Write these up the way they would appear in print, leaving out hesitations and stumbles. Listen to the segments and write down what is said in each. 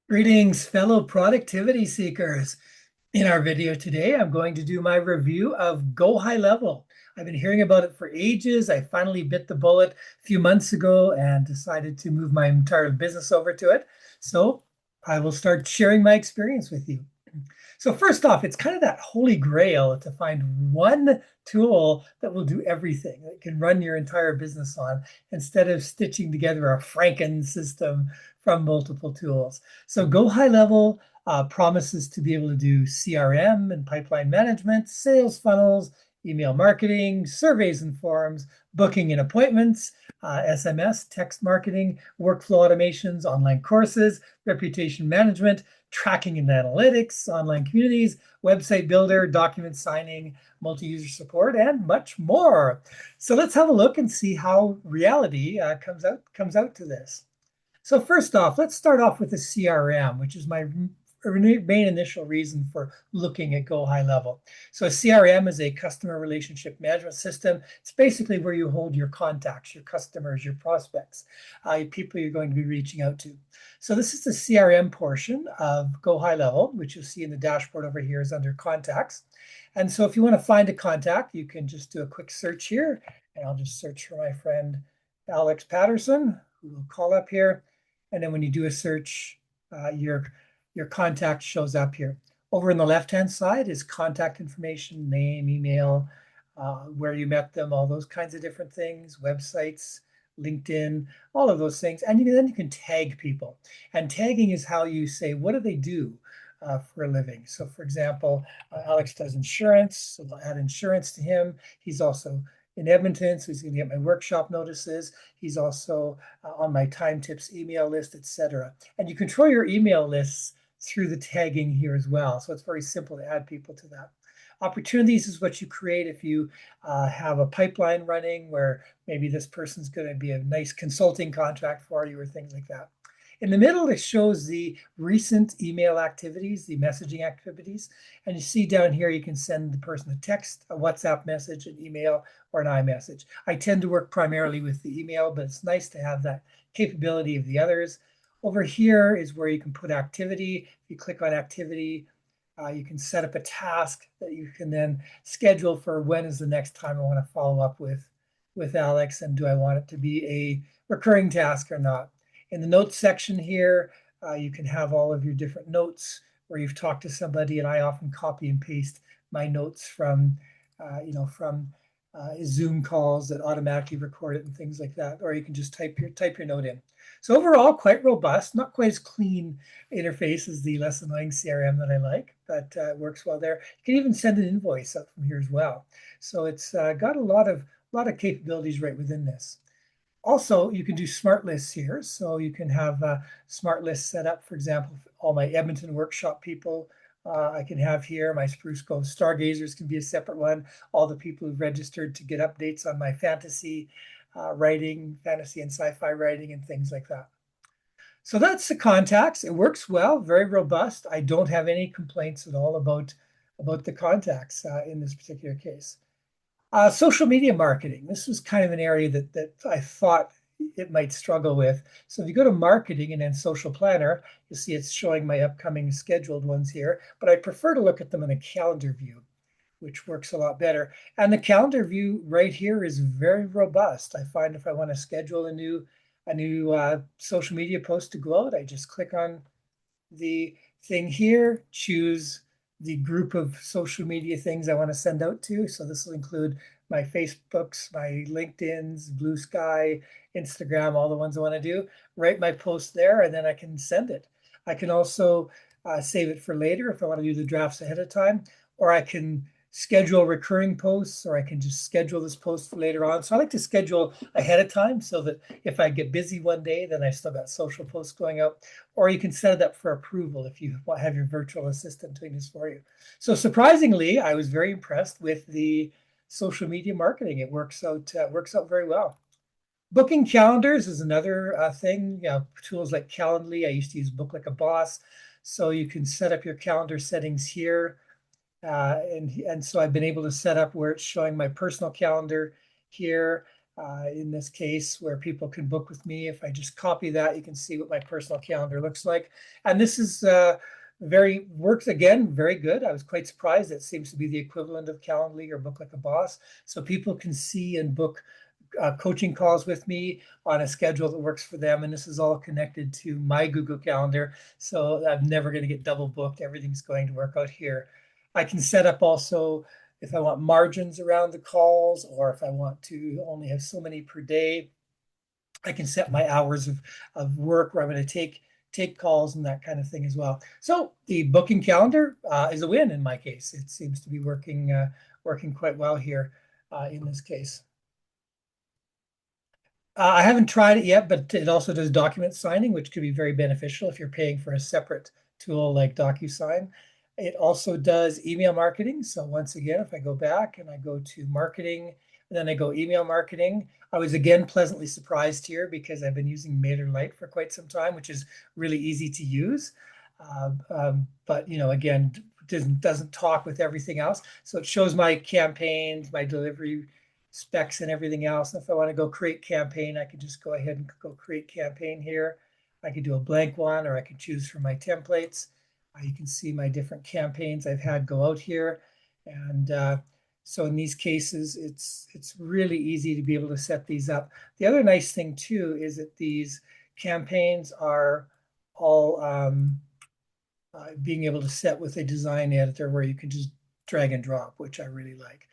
Greetings, fellow productivity seekers. In our video today, I'm going to do my review of Go High Level. I've been hearing about it for ages. I finally bit the bullet a few months ago and decided to move my entire business over to it. So I will start sharing my experience with you. So first off, it's kind of that holy grail to find one tool that will do everything, that can run your entire business on instead of stitching together a Franken system from multiple tools. So Go High Level promises to be able to do CRM and pipeline management, sales funnels, email marketing, surveys and forms, booking and appointments, SMS, text marketing, workflow automations, online courses, reputation management, tracking and analytics, online communities, website builder, document signing, multi-user support, and much more. So let's have a look and see how reality comes out to this. So first off, let's start off with the CRM, which is my main initial reason for looking at Go High Level. So a CRM is a customer relationship management system. It's basically where you hold your contacts, your customers, your prospects, people you're going to be reaching out to. So this is the CRM portion of Go High Level, which you'll see in the dashboard over here is under contacts. And so if you want to find a contact, you can just do a quick search here. And I'll just search for my friend Alex Patterson, who will call up here. And then when you do a search, your contact shows up here. Over on the left-hand side is contact information, name, email, where you met them, all those kinds of different things, websites, LinkedIn, all of those things. And then you can tag people. And tagging is how you say, what do they do for a living? So for example, Alex does insurance, so I'll add insurance to him. He's also in Edmonton, so he's going to get my workshop notices. He's also on my time tips email list, etc. And you control your email lists through the tagging here as well. So it's very simple to add people to that. Opportunities is what you create if you have a pipeline running where maybe this person's going to be a nice consulting contract for you or things like that. In the middle, it shows the recent email activities, the messaging activities. And you see down here, you can send the person a text, a WhatsApp message, an email, or an iMessage. I tend to work primarily with the email, but it's nice to have that capability of the others. Over here is where you can put activity. If you click on activity, you can set up a task that you can then schedule for when is the next time I want to follow up with Alex, and do I want it to be a recurring task or not. In the notes section here, you can have all of your different notes where you've talked to somebody, and I often copy and paste my notes from Zoom calls that automatically record it and things like that, or you can just type your note in. So overall, quite robust, not quite as clean interface as the less annoying CRM that I like, but it works well there. You can even send an invoice up from here as well. So it's got a lot of capabilities right within this. Also, you can do smart lists here. So you can have smart lists set up, for example, all my Edmonton workshop people. I can have here my Spruce Cove Stargazers can be a separate one. All the people who've registered to get updates on my fantasy writing, fantasy and sci-fi writing and things like that. So that's the contacts. It works well, very robust. I don't have any complaints at all about the contacts in this particular case. Social media marketing. This was kind of an area that I thought it might struggle with. So if you go to marketing and then social planner, you'll see it's showing my upcoming scheduled ones here, but I prefer to look at them in a calendar view, which works a lot better. And the calendar view right here is very robust. I find if I want to schedule a new social media post to go out, I just click on the thing here, choose the group of social media things I want to send out to. So this will include my Facebooks, my LinkedIn's, Blue Sky, Instagram, all the ones I want to do. Write my post there, and then I can send it. I can also save it for later if I want to do the drafts ahead of time, or I can schedule recurring posts, or I can just schedule this post for later on. So I like to schedule ahead of time so that if I get busy one day, then I still got social posts going out. Or you can set it up for approval if you have your virtual assistant doing this for you. So surprisingly, I was very impressed with the social media marketing. It works out very well. Booking calendars is another thing. Tools like Calendly. I used to use Book Like a Boss. So you can set up your calendar settings here. And so I've been able to set up where it's showing my personal calendar here. in this case, where people can book with me. If I just copy that, you can see what my personal calendar looks like. And this is works again, very good. I was quite surprised. It seems to be the equivalent of Calendly or Book Like a Boss. So people can see and book coaching calls with me on a schedule that works for them. And this is all connected to my Google Calendar. So I'm never going to get double booked. Everything's going to work out here. I can set up also if I want margins around the calls, or if I want to only have so many per day. I can set my hours of work where I'm going to take calls and that kind of thing as well. So the booking calendar is a win in my case. It seems to be working quite well here in this case. I haven't tried it yet, but it also does document signing, which could be very beneficial if you're paying for a separate tool like DocuSign. It also does email marketing. So once again, if I go back and I go to marketing, and then I go email marketing, I was again pleasantly surprised here because I've been using MailerLite for quite some time, which is really easy to use. But again, doesn't talk with everything else. So it shows my campaigns, my delivery specs and everything else. And if I want to go create campaign, I can just go ahead and go create campaign here. I could do a blank one, or I could choose from my templates. You can see my different campaigns I've had go out here. And so in these cases, it's really easy to be able to set these up. The other nice thing too is that these campaigns are all being able to set with a design editor where you can just drag and drop, which I really like.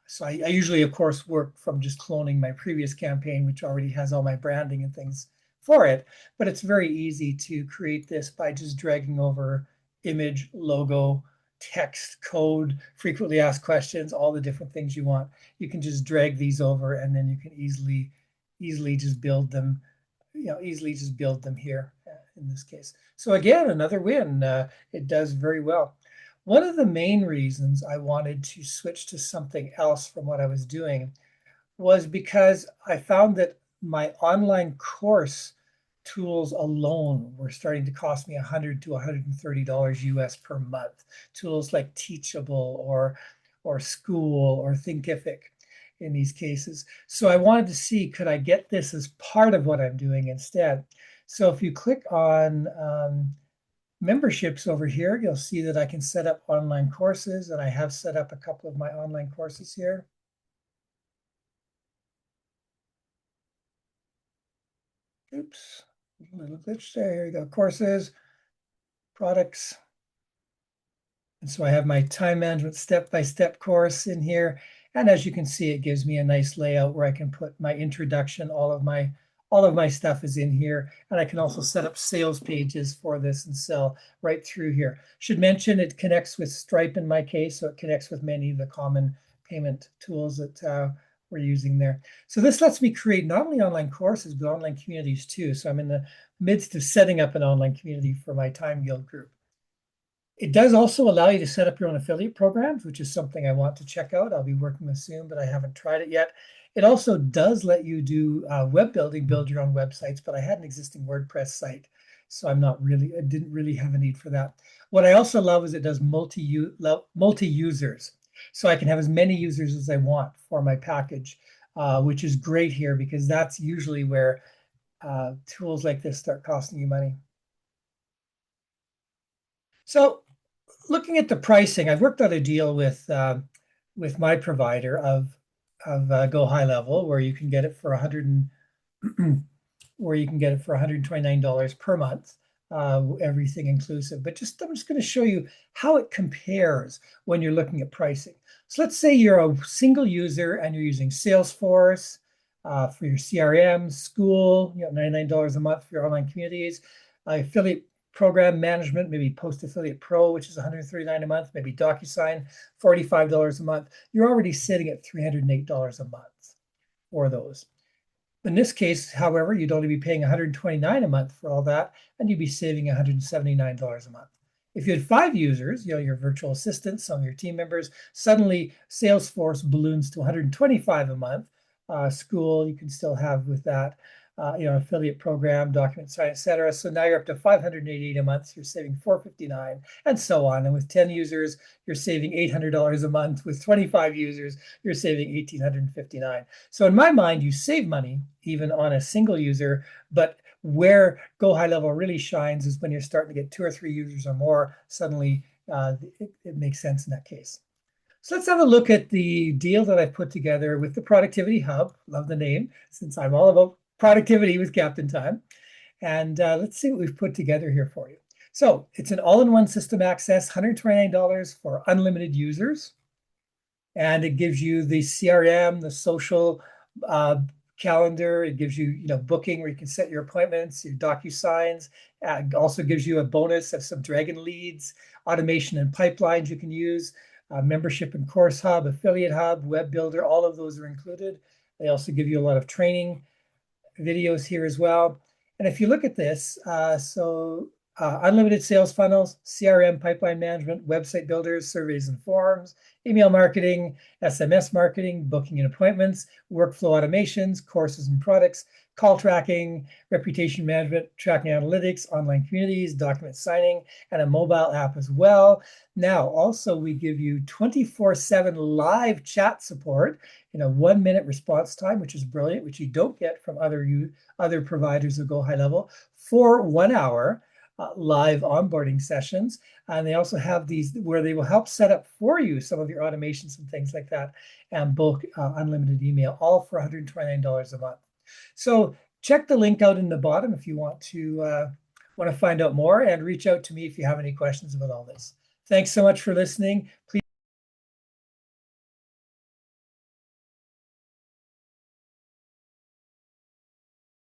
So I usually, of course, work from just cloning my previous campaign, which already has all my branding and things for it. But it's very easy to create this by just dragging over image, logo, text, code, frequently asked questions, all the different things you want. You can just drag these over, and then you can easily just build them, here in this case. So again, another win. It does very well. One of the main reasons I wanted to switch to something else from what I was doing was because I found that my online course tools alone were starting to cost me $100 to $130 US per month. Tools like Teachable or School or Thinkific in these cases. So I wanted to see, could I get this as part of what I'm doing instead? So if you click on memberships over here, you'll see that I can set up online courses, and I have set up a couple of my online courses here. Oops, a little glitch there. Here we go, courses, products. And so I have my time management step-by-step course in here. And as you can see, it gives me a nice layout where I can put my introduction, all of my stuff is in here. And I can also set up sales pages for this and sell right through here. Should mention it connects with Stripe in my case, so it connects with many of the common payment tools that we're using there. So this lets me create not only online courses, but online communities too. So I'm in the midst of setting up an online community for my Time Guild group. It does also allow you to set up your own affiliate programs, which is something I want to check out. I'll be working with soon, but I haven't tried it yet. It also does let you do web building, build your own websites, but I had an existing WordPress site, so I didn't really have a need for that. What I also love is it does multi-users. So I can have as many users as I want for my package, which is great here because that's usually where tools like this start costing you money. So looking at the pricing, I've worked out a deal with my provider of Go High Level where you can get it for $129 per month, everything inclusive. But I'm just going to show you how it compares when you're looking at pricing. So let's say you're a single user and you're using Salesforce for your CRM, School, $99 a month for your online communities, affiliate program management, maybe Post Affiliate Pro, which is $139 a month, maybe DocuSign, $45 a month. You're already sitting at $308 a month for those. In this case, however, you'd only be paying $129 a month for all that, and you'd be saving $179 a month. If you had 5 users, your virtual assistants, some of your team members, suddenly Salesforce balloons to $125 a month. School you can still have with that. affiliate program, document sign, etc. So now you're up to 588 a month. You're saving 459, and so on. And with 10 users, you're saving $800 a month. With 25 users, you're saving $1,859. So in my mind, you save money even on a single user, but where Go High Level really shines is when you're starting to get 2 or 3 users or more. Suddenly, it makes sense in that case. So let's have a look at the deal that I've put together with the Productivity Hub. Love the name, since I'm all about productivity with Captain Time. And let's see what we've put together here for you. So it's an all-in-one system access, $129 for unlimited users. And it gives you the CRM, the social calendar. It gives you, booking where you can set your appointments, your DocuSigns. Also gives you a bonus of some Dragon leads, automation and pipelines you can use. Membership and course hub, affiliate hub, web builder, all of those are included. They also give you a lot of training videos here as well. And if you look at this, unlimited sales funnels, CRM pipeline management, website builders, surveys and forms, email marketing, SMS marketing, booking and appointments, workflow automations, courses and products, call tracking, reputation management, tracking analytics, online communities, document signing, and a mobile app as well. Now, also, we give you 24/7 live chat support in a 1-minute response time, which is brilliant, which you don't get from other providers of Go High Level, for 1 hour. Live onboarding sessions. And they also have these where they will help set up for you some of your automations and things like that, and bulk unlimited email, all for $129 a month. So check the link out in the bottom if you want to find out more, and reach out to me if you have any questions about all this. Thanks so much for listening. Please